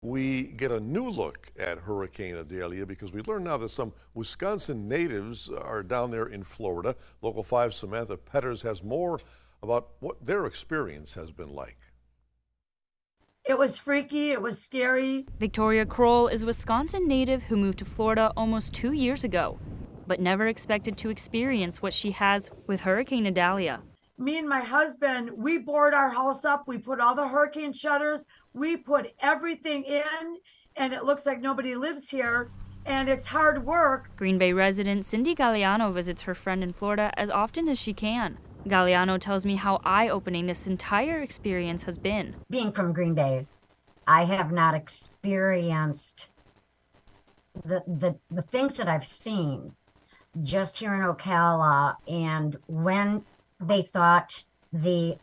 We get a new look at Hurricane Idalia because we learn now that some Wisconsin natives are down there in Florida. Local 5 Samantha Petters has more about what their experience has been like. It was freaky, it was scary. Victoria Kroll is a Wisconsin native who moved to Florida almost 2 years ago, but never expected to experience what she has with Hurricane Idalia. Me and my husband, we board our house up, we put all the hurricane shutters, we put everything in, and it looks like nobody lives here, and it's hard work. Green Bay resident Cindy Galliano visits her friend in Florida as often as she can. Galliano tells me how eye-opening this entire experience has been. Being from Green Bay, I have not experienced the things that I've seen just here in Ocala, and when they thought the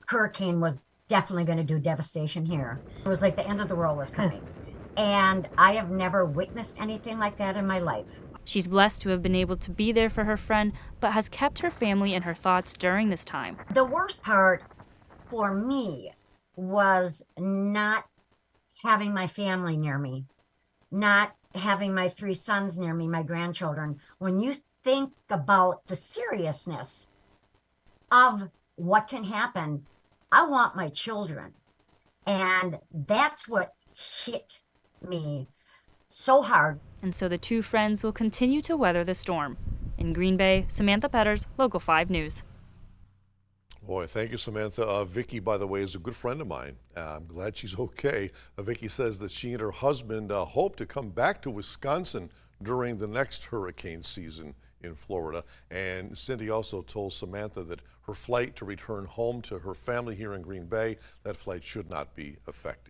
hurricane was definitely going to do devastation here. It was like the end of the world was coming. And I have never witnessed anything like that in my life. She's blessed to have been able to be there for her friend, but has kept her family in her thoughts during this time. The worst part for me was not having my family near me, not having my 3 sons near me, my grandchildren. When you think about the seriousness of what can happen, I want my children. And that's what hit me so hard. And so the two friends will continue to weather the storm. In Green Bay, Samantha Petters, Local 5 News. Boy, thank you, Samantha. Vicky, by the way, is a good friend of mine. I'm glad she's okay. Vicky says that she and her husband hope to come back to Wisconsin during the next hurricane season in Florida. And Cindy also told Samantha that her flight to return home to her family here in Green Bay, that flight should not be affected.